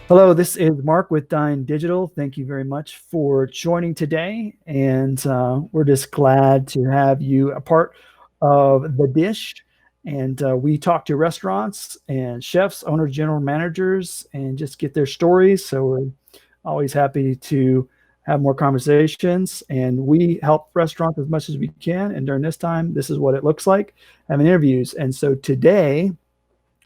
Hello, this is Mark with Dine.Digital. Thank you very much for joining today. And we're just glad to have you a part of The Dish. And we talk to restaurants and chefs, owners, general managers, and just get their stories. So we're always happy to have more conversations. And we help restaurants as much as we can. And during this time, this is what it looks like having interviews. And so today,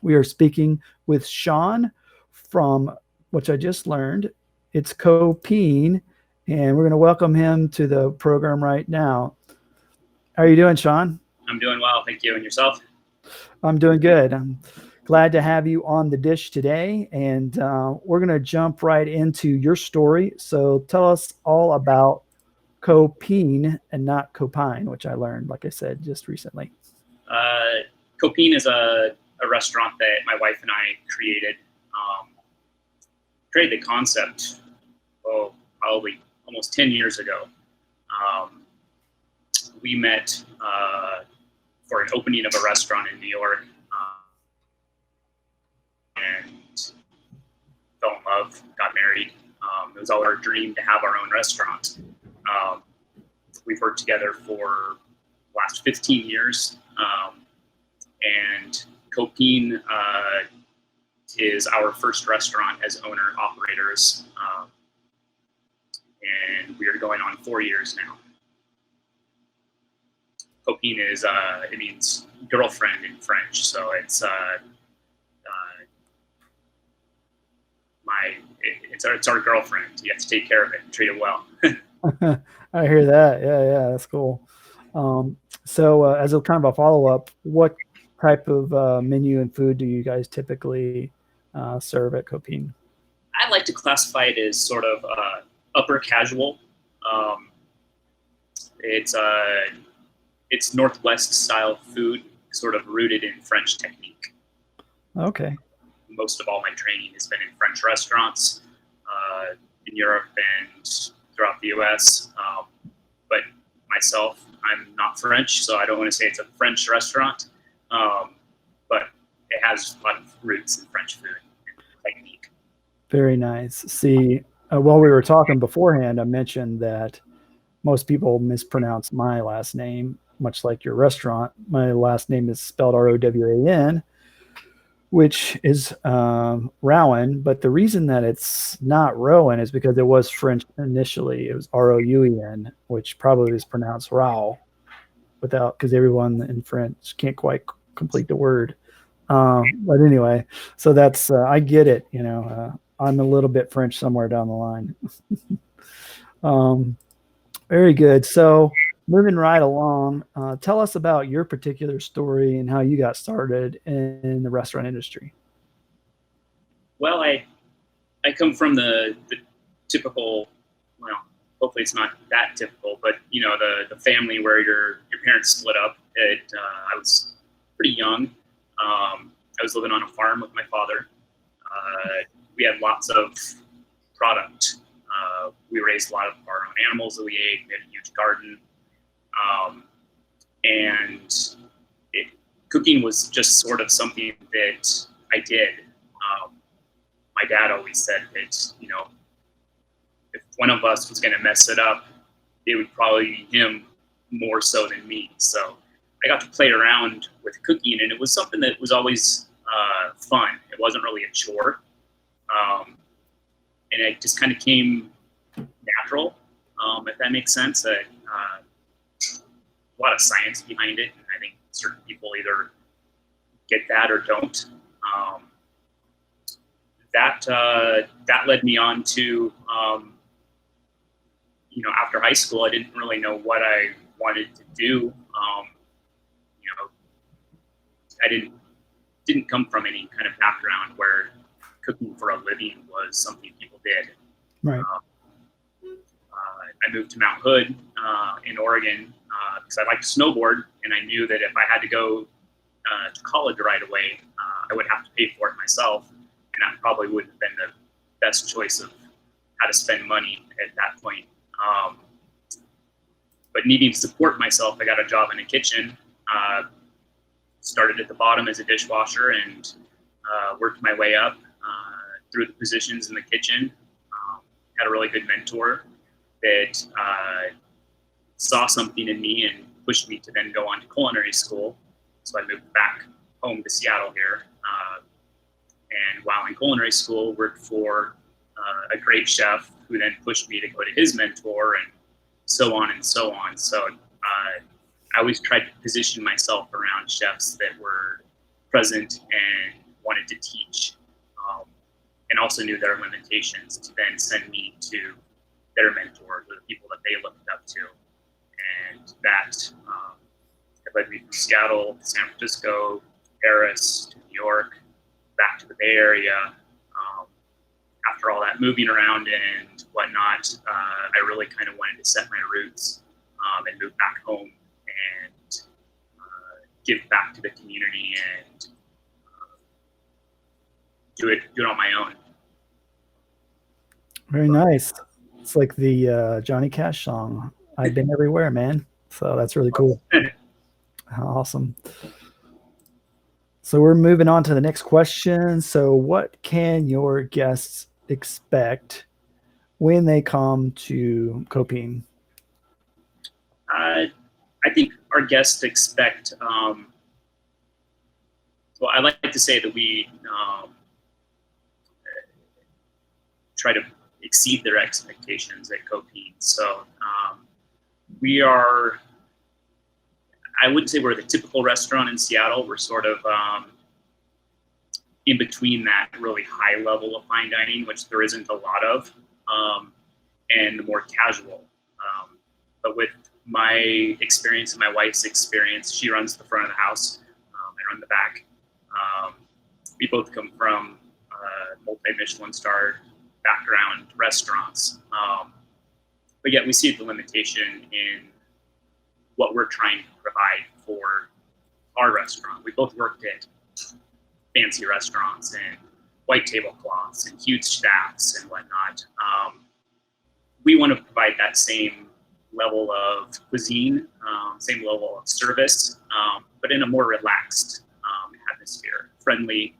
we are speaking with Shaun from, which I just learned, it's Copine, and we're going to welcome him to the program right now. How are you doing, Shaun? I'm doing well, thank you. And yourself? I'm doing good. I'm glad to have you on The Dish today, and we're going to jump right into your story. So tell us all about Copine and not Copine, which I learned, like I said, just recently. Copine is a restaurant that my wife and I created. Created the concept, probably almost 10 years ago. We met for an opening of a restaurant in New York and fell in love, got married. It was all our dream to have our own restaurant. We've worked together for the last 15 years. And Copine is our first restaurant as owner-operators, and we are going on 4 years now. Copine is, it means girlfriend in French, so it's it's our girlfriend. You have to take care of it and treat it well. I hear that. Yeah, that's cool. So as a kind of a follow-up, what type of menu and food do you guys typically serve at Copine? I like to classify it as sort of upper casual. It's Northwest style food, sort of rooted in French technique. Okay. Most of all my training has been in French restaurants in Europe and throughout the U.S. But myself, I'm not French, so I don't want to say it's a French restaurant. But it has a lot of roots in French food and technique. Very nice. See, while we were talking beforehand, I mentioned that most people mispronounce my last name, much like your restaurant. My last name is spelled Rowan, which is Rowan. But the reason that it's not Rowan is because it was French initially. It was Rouen, which probably is pronounced Rao, because everyone in French can't quite complete the word. But anyway, so that's I get it. I'm a little bit French somewhere down the line. Very good. So moving right along, tell us about your particular story and how you got started in the restaurant industry. Well, I come from the typical, well, hopefully it's not that typical, but the family where your parents split up. I was pretty young. I was living on a farm with my father. We had lots of product. We raised a lot of our own animals that we ate. We had a huge garden. And cooking was just sort of something that I did. My dad always said that, if one of us was going to mess it up, it would probably be him more so than me. So I got to play around with cooking, and it was something that was always fun. It wasn't really a chore. And it just kind of came natural, if that makes sense. A lot of science behind it, and I think certain people either get that or don't. That led me on to, after high school, I didn't really know what I wanted to do. I didn't come from any kind of background where cooking for a living was something people did. Right. I moved to Mount Hood in Oregon because I liked to snowboard, and I knew that if I had to go to college right away, I would have to pay for it myself, and that probably wouldn't have been the best choice of how to spend money at that point. But needing to support myself, I got a job in a kitchen. Started at the bottom as a dishwasher and worked my way up through the positions in the kitchen. Had a really good mentor that saw something in me and pushed me to then go on to culinary school. So I moved back home to Seattle here. And while in culinary school, worked for a great chef who then pushed me to go to his mentor, and so on and so on. So I always tried to position myself around chefs that were present and wanted to teach, and also knew their limitations to then send me to their mentors, or the people that they looked up to. And that led me from Seattle to San Francisco, Paris, to New York, back to the Bay Area. After all that moving around and whatnot, I really kind of wanted to set my roots and move back home and give back to the community and do it on my own. Very nice. It's like the Johnny Cash song, "I've Been Everywhere, Man." So that's really cool. Awesome. So we're moving on to the next question. So what can your guests expect when they come to Copine? I think our guests expect, well, I like to say that we try to exceed their expectations at Copine. So we are, I wouldn't say we're the typical restaurant in Seattle. We're sort of in between that really high level of fine dining, which there isn't a lot of, and the more casual. But with my experience and my wife's experience, she runs the front of the house, I run the back. We both come from multi-Michelin star background restaurants, but yet we see the limitation in what we're trying to provide for our restaurant. We both worked at fancy restaurants and white tablecloths and huge staffs and whatnot. We want to provide that same level of cuisine, same level of service, but in a more relaxed atmosphere, friendly.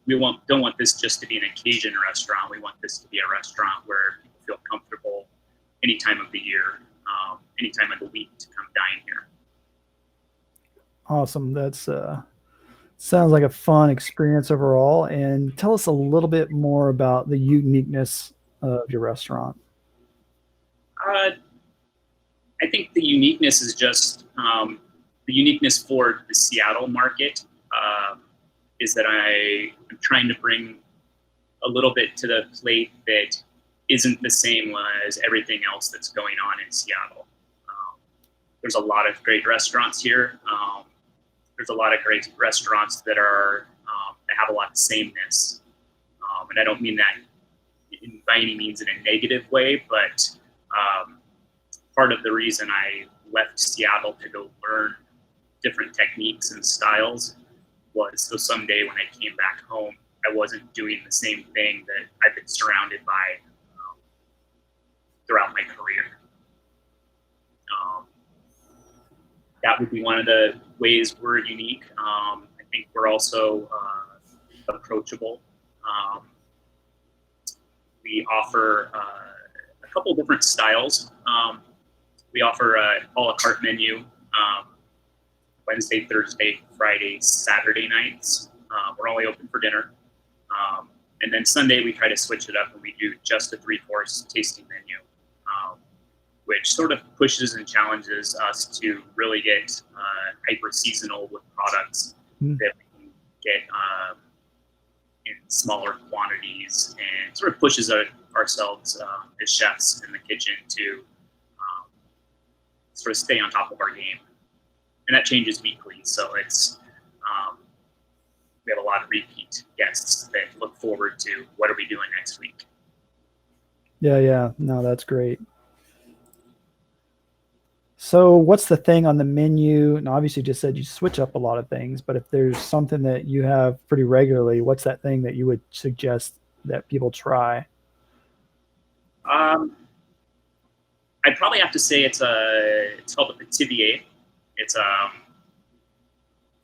We don't want this just to be an occasion restaurant. We want this to be a restaurant where people feel comfortable any time of the year, any time of the week to come dine here. Awesome. That's sounds like a fun experience overall. And tell us a little bit more about the uniqueness of your restaurant. I think the uniqueness is just the uniqueness for the Seattle market. Is that I am trying to bring a little bit to the plate that isn't the same as everything else that's going on in Seattle. There's a lot of great restaurants here. There's a lot of great restaurants that are that have a lot of sameness, and I don't mean that by any means in a negative way, but part of the reason I left Seattle to go learn different techniques and styles was so someday when I came back home, I wasn't doing the same thing that I've been surrounded by throughout my career. That would be one of the ways we're unique. I think we're also approachable. We offer a couple different styles. We offer a a la carte menu. Wednesday, Thursday, Friday, Saturday nights. We're only open for dinner. And then Sunday, we try to switch it up and we do just a 3-course tasting menu, which sort of pushes and challenges us to really get hyper seasonal with products that we can get in smaller quantities, and sort of pushes ourselves as chefs in the kitchen to sort of stay on top of our game. And that changes weekly, so it's we have a lot of repeat guests that look forward to what are we doing next week. Yeah. No, that's great. So what's the thing on the menu? And obviously you just said you switch up a lot of things, but if there's something that you have pretty regularly, what's that thing that you would suggest that people try? I'd probably have to say it's called the Petivier.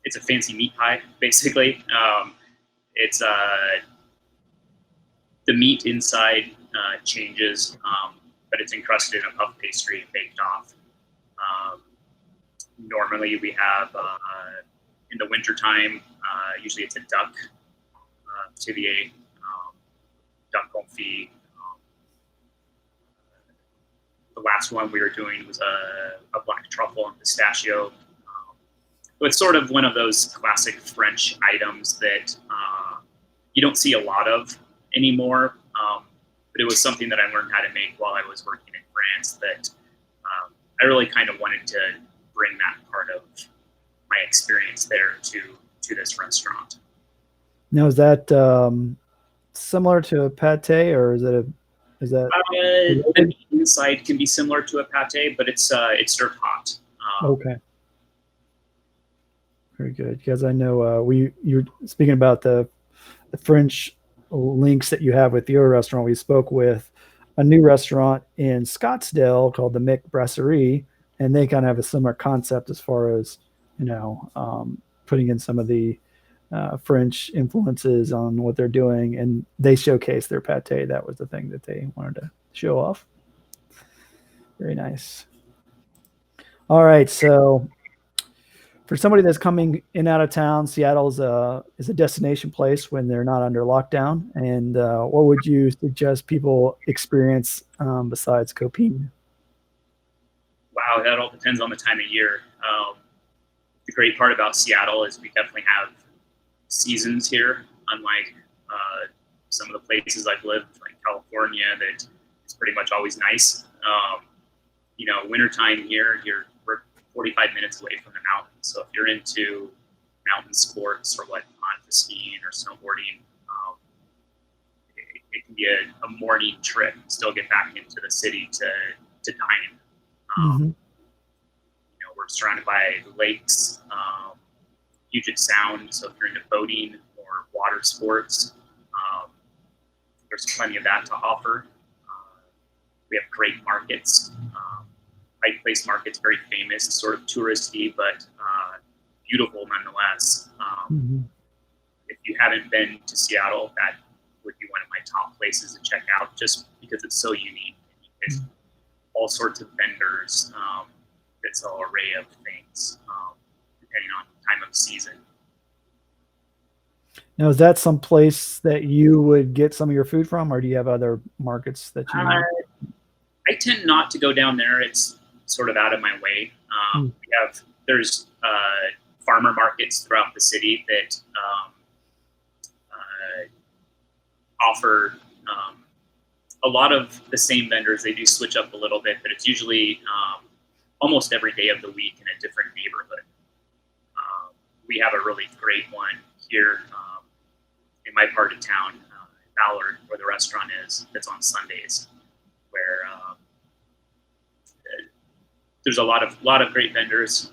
It's a fancy meat pie, basically. It's The meat inside changes, but it's encrusted in a puff pastry and baked off. Normally we have, in the wintertime, usually it's a duck, tivier, duck confit. The last one we were doing was a black truffle and pistachio. It's sort of one of those classic French items that you don't see a lot of anymore. But it was something that I learned how to make while I was working in France that I really kind of wanted to bring that part of my experience there to this restaurant. Now, is that similar to a pate, or is that the meat inside can be similar to a pate, but it's served hot. Okay. Very good, because I know you're speaking about the French links that you have with your restaurant. We spoke with a new restaurant in Scottsdale called the Mick Brasserie, and they kind of have a similar concept as far as, putting in some of the French influences on what they're doing, and they showcase their pate. That was the thing that they wanted to show off. Very nice. All right, so for somebody that's coming in out of town, Seattle is a destination place when they're not under lockdown. And what would you suggest people experience besides Copine? Wow, that all depends on the time of year. The great part about Seattle is we definitely have seasons here, unlike some of the places I've lived, like California, that it's pretty much always nice. Wintertime here, we're 45 minutes away from the mountains. So if you're into mountain sports or whatnot, skiing or snowboarding, it can be a morning trip. Still get back into the city to dine. We're surrounded by lakes, Puget Sound. So if you're into boating or water sports, there's plenty of that to offer. We have great markets. Pike Place Market's very famous, sort of touristy, but beautiful nonetheless. If you haven't been to Seattle, that would be one of my top places to check out, just because it's so unique. There's all sorts of vendors. It's an array of things, depending on time of season. Now, is that some place that you would get some of your food from, or do you have other markets that you I tend not to go down there. It's sort of out of my way. There's farmer markets throughout the city that offer a lot of the same vendors. They do switch up a little bit, but it's usually almost every day of the week in a different neighborhood. We have a really great one here in my part of town, Ballard, where the restaurant is. That's on Sundays, where there's a lot of great vendors,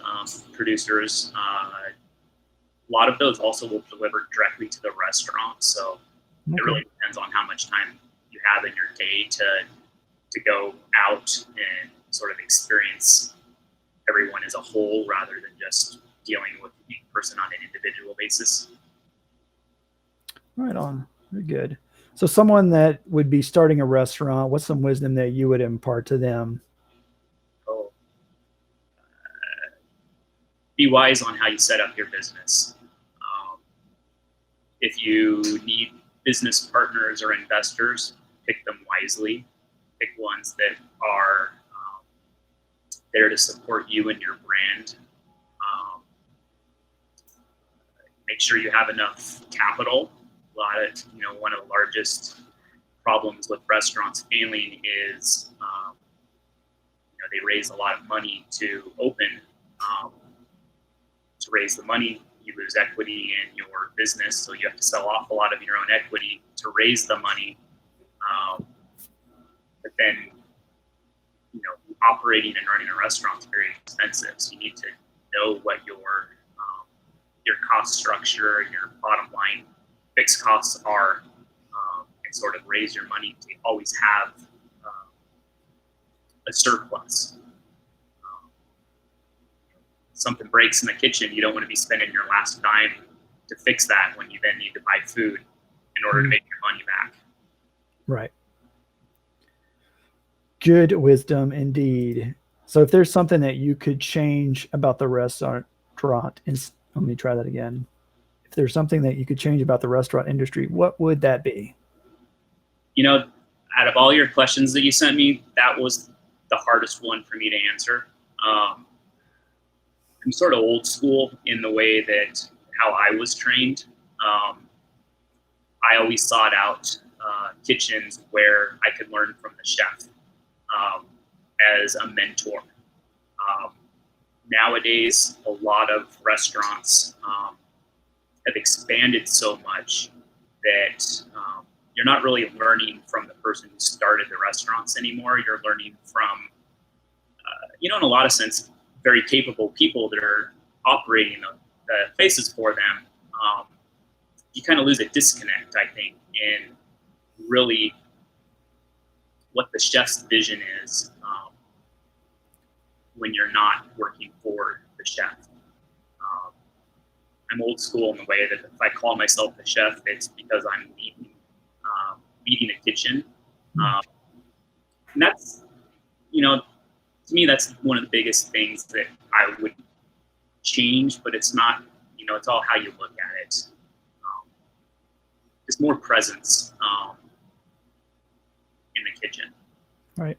producers. A lot of those also will deliver directly to the restaurant. So it really depends on how much time you have in your day to go out and sort of experience everyone as a whole, rather than just dealing with each person on an individual basis. Right on. Very good. So someone that would be starting a restaurant, what's some wisdom that you would impart to them? Be wise on how you set up your business. If you need business partners or investors, pick them wisely. Pick ones that are there to support you and your brand. Make sure you have enough capital. One of the largest problems with restaurants failing is they raise a lot of money to open. To raise the money, you lose equity in your business, so you have to sell off a lot of your own equity to raise the money. But then, operating and running a restaurant is very expensive, so you need to know what your cost structure, your bottom line fixed costs are, and sort of raise your money to always have a surplus. Something breaks in the kitchen, you don't want to be spending your last dime to fix that when you then need to buy food in order to make your money back. Right. Good wisdom indeed. So if there's something that you could change about the restaurant, let me try that again. If there's something that you could change about the restaurant industry, what would that be? You know, out of all your questions that you sent me, that was the hardest one for me to answer. I'm sort of old school in the way that how I was trained. Um, I always sought out kitchens where I could learn from the chef um, as a mentor. Um, Nowadays, a lot of restaurants have expanded so much that you're not really learning from the person who started the restaurants anymore. You're learning from, in a lot of sense, very capable people that are operating the places for them. You kind of lose a disconnect, I think, in really what the chef's vision is when you're not working for the chef. I'm old school in the way that if I call myself the chef, it's because I'm leading a kitchen. And that's, to me, that's one of the biggest things that I would change, but it's not, it's all how you look at it. There's more presence in the kitchen. Right.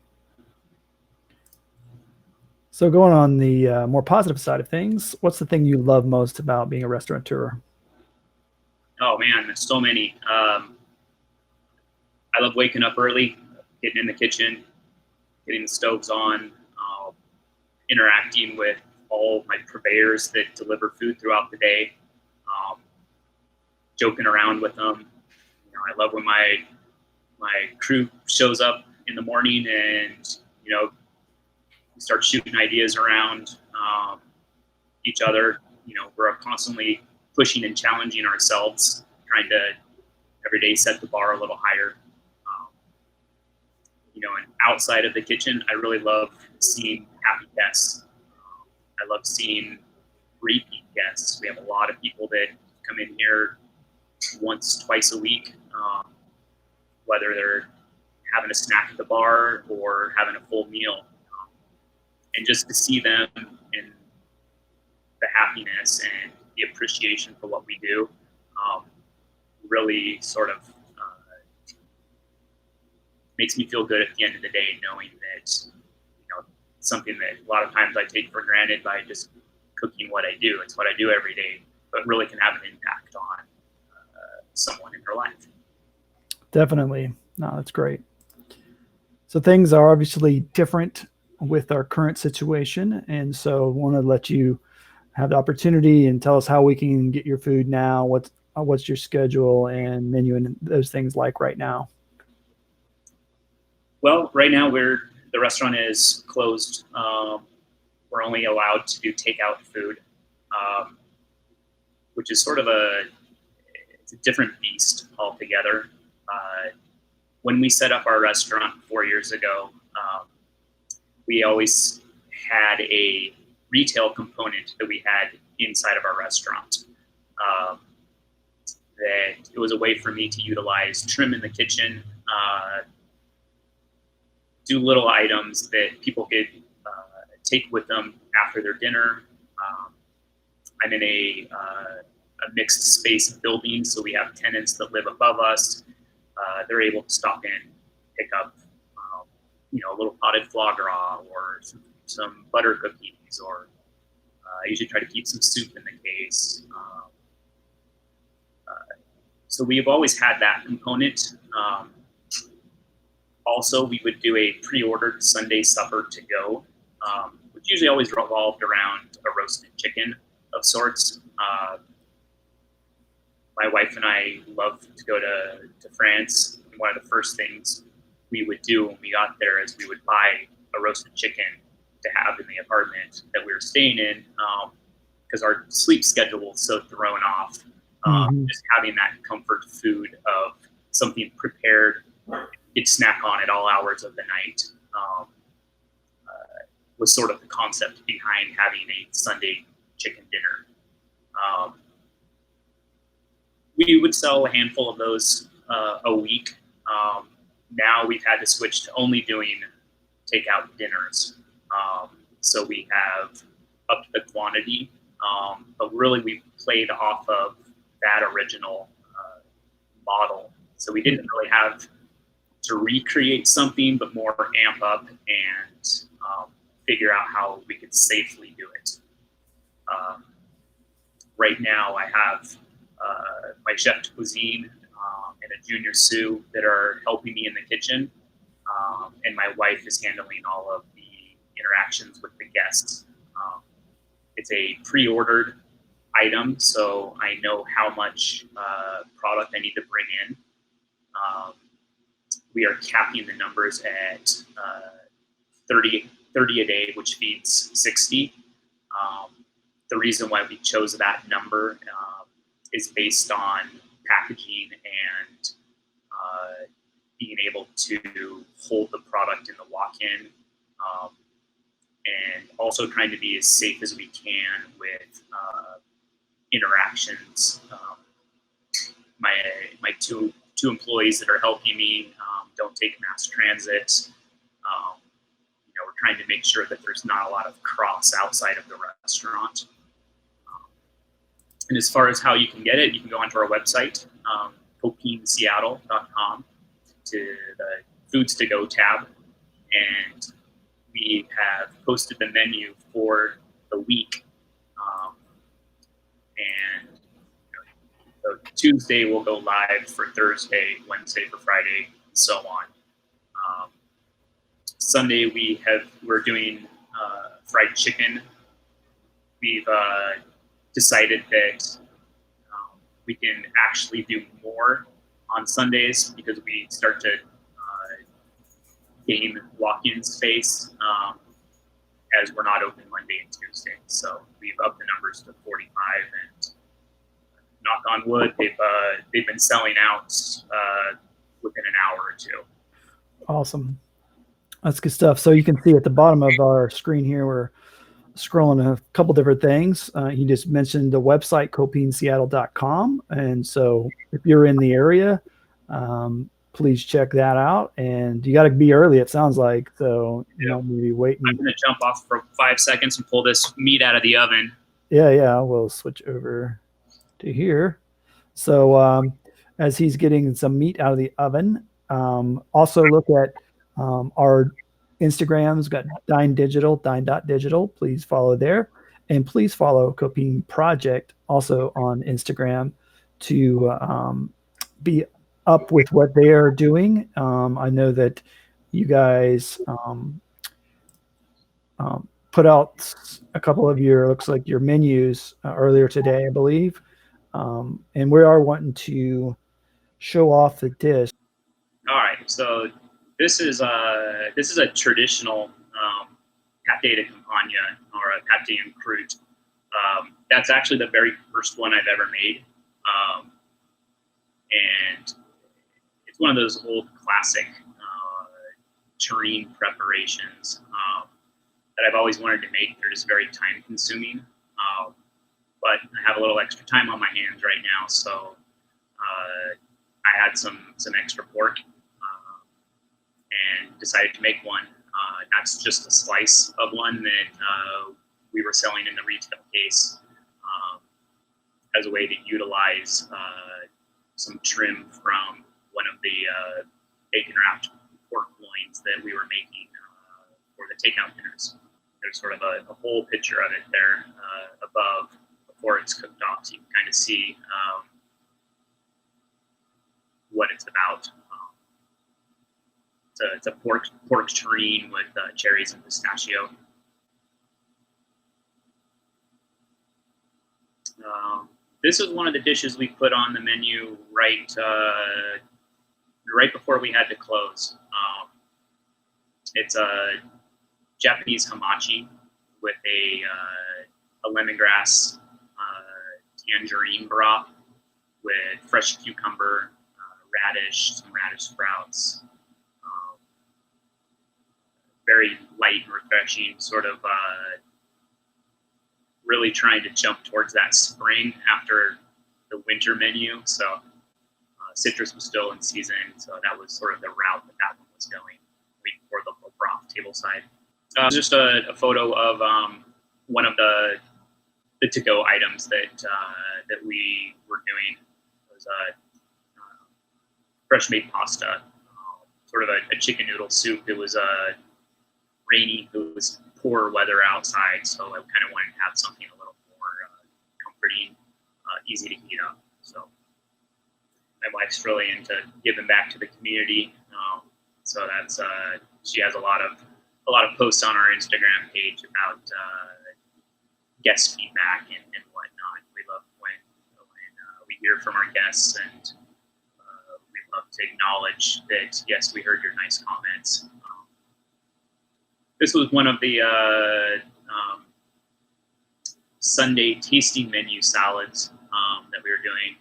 So going on the more positive side of things, what's the thing you love most about being a restaurateur? Oh man, there's so many. I love waking up early, getting in the kitchen, getting the stoves on, interacting with all my purveyors that deliver food throughout the day, joking around with them. I love when my crew shows up in the morning and we start shooting ideas around each other. We're constantly pushing and challenging ourselves, trying to every day set the bar a little higher. And outside of the kitchen, I really love seeing happy guests. I love seeing repeat guests. We have a lot of people that come in here once, twice a week, whether they're having a snack at the bar or having a full meal. And just to see them and the happiness and the appreciation for what we do really sort of makes me feel good at the end of the day, knowing that something that a lot of times I take for granted by just cooking what I do. It's what I do every day, but really can have an impact on someone in their life. Definitely. No, that's great. So things are obviously different with our current situation, and so want to let you have the opportunity and tell us how we can get your food now. What's your schedule and menu and those things like right now? Well, right now the restaurant is closed. We're only allowed to do takeout food, which is sort of it's a different beast altogether. When we set up our restaurant 4 years ago, we always had a retail component that we had inside of our restaurant. That it was a way for me to utilize trim in the kitchen, do little items that people could take with them after their dinner. I'm in a mixed space building, so we have tenants that live above us. They're able to stop in, pick up, a little potted foie gras or some butter cookies, or I usually try to keep some soup in the case. So we've always had that component. Also, we would do a pre-ordered Sunday supper to go, which usually always revolved around a roasted chicken of sorts. My wife and I love to go to France. And one of the first things we would do when we got there is we would buy a roasted chicken to have in the apartment that we were staying in, because our sleep schedule was so thrown off. Just having that comfort food of something prepared, you'd snack on at all hours of the night, was sort of the concept behind having a Sunday chicken dinner. We would sell a handful of those a week. now we've had to switch to only doing takeout dinners. So we have upped the quantity, but really we played off of that original model. So we didn't really have to recreate something, but more amp up and figure out how we could safely do it. Right now I have my chef de cuisine and a junior sous that are helping me in the kitchen. And my wife is handling all of the interactions with the guests. It's a pre-ordered item, so I know how much product I need to bring in. We are capping the numbers at 30 a day, which feeds 60. The reason why we chose that number is based on packaging and being able to hold the product in the walk-in, and also trying to be as safe as we can with interactions. My two employees that are helping me don't take mass transit. We're trying to make sure that there's not a lot of cross outside of the restaurant. And as far as how you can get it, you can go onto our website, copineseattle.com, to the Foods to Go tab, and we have posted the menu for the week. And so Tuesday will go live for Thursday, Wednesday for Friday, and so on. Sunday we're doing fried chicken. We've decided that we can actually do more on Sundays because we start to gain walk-in space as we're not open Monday and Tuesday. So we've upped the numbers to 45, and knock on wood, they've been selling out within an hour or two. Awesome. That's good stuff. So you can see at the bottom of our screen here, we're scrolling a couple different things. You just mentioned the website, copineseattle.com. And so if you're in the area, please check that out. And you got to be early, it sounds like. So you know, maybe waiting. I'm going to jump off for 5 seconds and pull this meat out of the oven. Yeah. We'll switch over to here. So as he's getting some meat out of the oven, also look at our Instagrams, got Dine.Digital, Dine.Digital. Please follow there. And please follow Copine Project also on Instagram to be up with what they are doing. I know that you guys put out a couple of looks like your menus earlier today, I believe. And we are wanting to show off the dish. All right, so this is a traditional pâté de campagne, or a pâté en croûte. That's actually the very first one I've ever made, and it's one of those old classic terrine preparations that I've always wanted to make. They're just very time consuming, but I have a little extra time on my hands right now, so I had some extra pork and decided to make one. That's just a slice of one that we were selling in the retail case as a way to utilize some trim from one of the bacon wrapped pork loins that we were making for the takeout dinners. There's sort of a whole picture of it there above before it's cooked off, so you can kind of see what it's about. It's a pork terrine with cherries and pistachio. This is one of the dishes we put on the menu right before we had to close. It's a Japanese hamachi with a lemongrass tangerine broth with fresh cucumber, radish, some radish sprouts. Very light and refreshing, sort of really trying to jump towards that spring after the winter menu. So citrus was still in season, so that was sort of the route that one was going for the broth table side. Just a photo of one of the to-go items that we were doing. It was fresh made pasta, sort of a chicken noodle soup. It was rainy. It was poor weather outside, so I kind of wanted to have something a little more comforting, easy to heat up. So my wife's really into giving back to the community. So that's she has a lot of posts on our Instagram page about guest feedback and whatnot. We love when we hear from our guests, and we love to acknowledge that, yes, we heard your nice comments. This was one of the Sunday tasting menu salads that we were doing,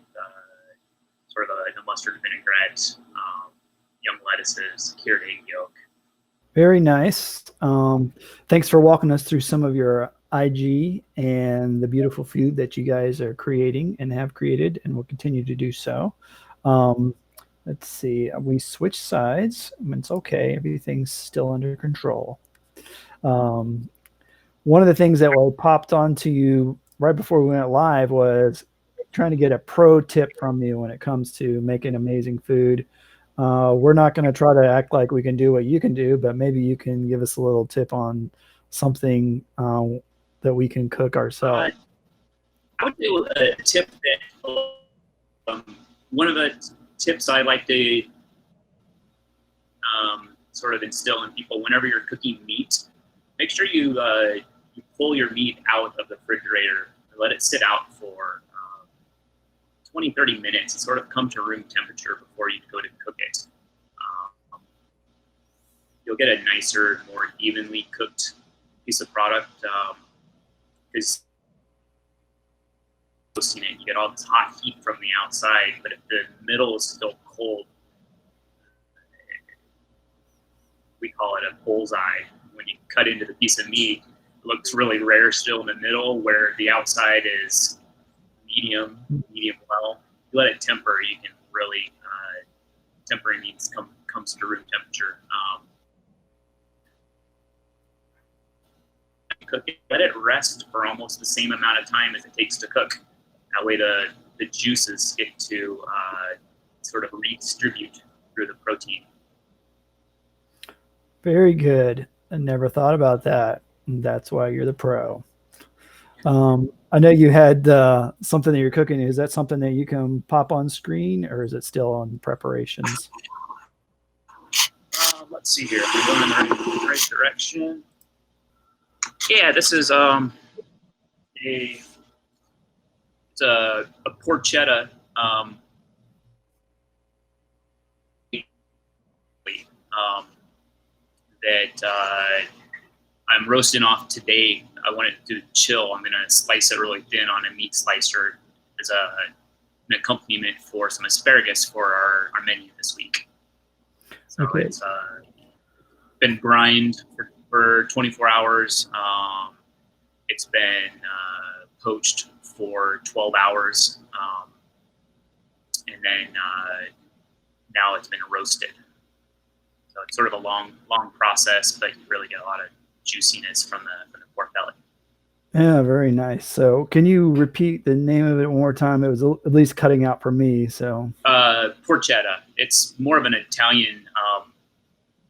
sort of a mustard vinaigrette, young lettuces, cured egg yolk. Very nice. Thanks for walking us through some of your IG and the beautiful food that you guys are creating and have created and will continue to do so. Let's see. We switched sides. It's okay. Everything's still under control. One of the things that popped onto you right before we went live was trying to get a pro tip from you when it comes to making amazing food. We're not going to try to act like we can do what you can do, but maybe you can give us a little tip on something that we can cook ourselves. I would do a tip that one of the tips I like to sort of instill in people whenever you're cooking meat, make sure you pull your meat out of the refrigerator and let it sit out for 20-30 minutes and sort of come to room temperature before you go to cook it. You'll get a nicer, more evenly cooked piece of product because roasting it, you get all this hot heat from the outside, but if the middle is still cold, we call it a bullseye. When you cut into the piece of meat, it looks really rare still in the middle, where the outside is medium well. You let it temper, you can really tempering means comes to room temperature. Cook it, let it rest for almost the same amount of time as it takes to cook. That way the juices get to sort of redistribute through the protein. Very good. I never thought about that. That's why you're the pro. I know you had something that you're cooking. Is that something that you can pop on screen, or is it still on preparations? Let's see here. We're going in the right direction. Yeah, this is a porchetta that I'm roasting off today. I want it to chill. I'm going to slice it really thin on a meat slicer as an accompaniment for some asparagus for our menu this week. So okay. It's been brined for 24 hours. It's been poached for 12 hours. And then now it's been roasted. So it's sort of a long process, but you really get a lot of juiciness from the pork belly. Yeah, very nice. So can you repeat the name of it one more time? It was at least cutting out for me. So porchetta. It's more of an Italian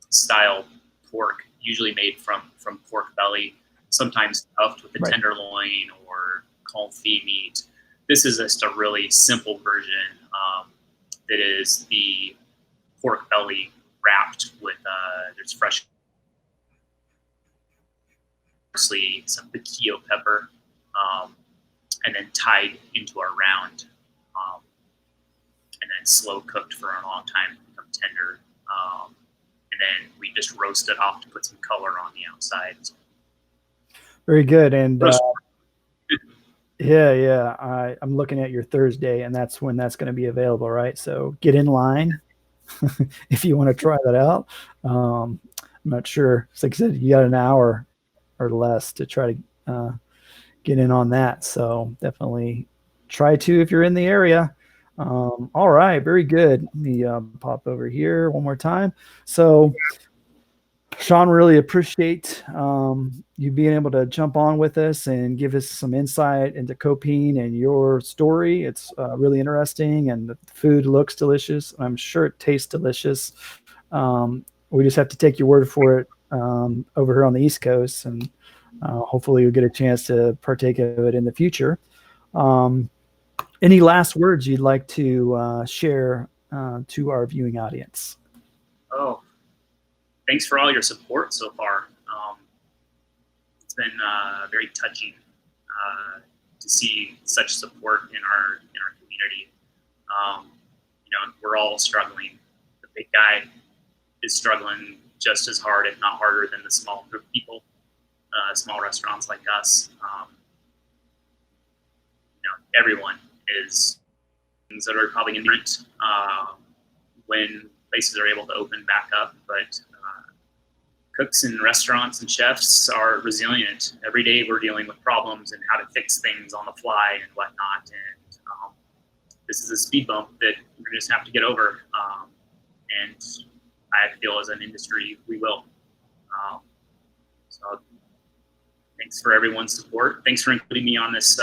style pork, usually made from pork belly, sometimes stuffed with the right. tenderloin or confit meat. This is just a really simple version that is the pork belly wrapped with there's fresh parsley, some piquillo pepper, and then tied into a round, and then slow cooked for a long time to become tender. And then we just roast it off to put some color on the outside. Very good. And yeah, I'm looking at your Thursday, and that's when that's going to be available, right? So get in line if you want to try that out. I'm not sure. Like I said, you got an hour or less to try to get in on that. So definitely try to if you're in the area. All right, very good. Let me pop over here one more time. So, Shaun, really appreciate you being able to jump on with us and give us some insight into Copine and your story. It's really interesting, and the food looks delicious. I'm sure it tastes delicious. We just have to take your word for it over here on the East Coast, and hopefully you'll get a chance to partake of it in the future. Any last words you'd like to share to our viewing audience? Oh, thanks for all your support so far. It's been very touching to see such support in our community. We're all struggling. The big guy is struggling just as hard, if not harder, than the small group of people, small restaurants like us. Everyone is things that are probably inherent when places are able to open back up, but cooks and restaurants and chefs are resilient. Every day we're dealing with problems and how to fix things on the fly and whatnot. And this is a speed bump that we're going to just have to get over. And I feel as an industry, we will. So thanks for everyone's support. Thanks for including me on this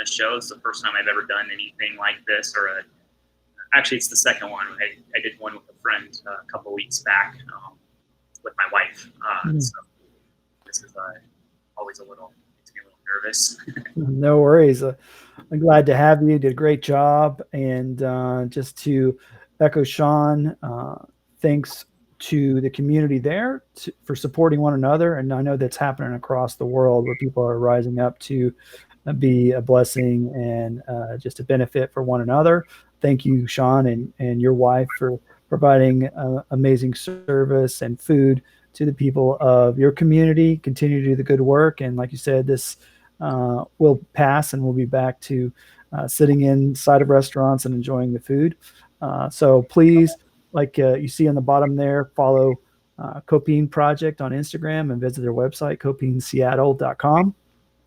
show. It's the first time I've ever done anything like this, actually it's the second one. I did one with a friend a couple weeks back with my wife. So this is always makes me a little nervous. No worries. I'm glad to have you. You did a great job. And just to echo Shaun, thanks to the community there for supporting one another. And I know that's happening across the world, where people are rising up to be a blessing and just a benefit for one another. Thank you, Shaun, and your wife, for providing amazing service and food to the people of your community. Continue to do the good work. And like you said, this will pass, and we'll be back to sitting inside of restaurants and enjoying the food. So please, like you see on the bottom there, follow Copine Project on Instagram and visit their website, copineseattle.com.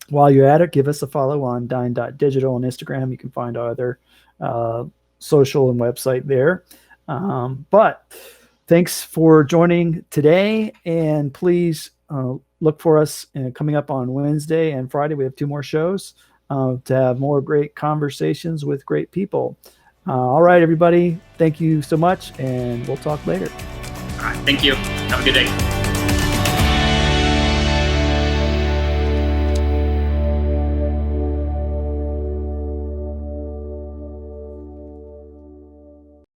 While you're at it, give us a follow on Dine.Digital on Instagram. You can find our other social and website there. But thanks for joining today, and please look for us coming up on Wednesday and Friday. We have 2 more shows to have more great conversations with great people. All right, everybody. Thank you so much, and we'll talk later. All right. Thank you. Have a good day.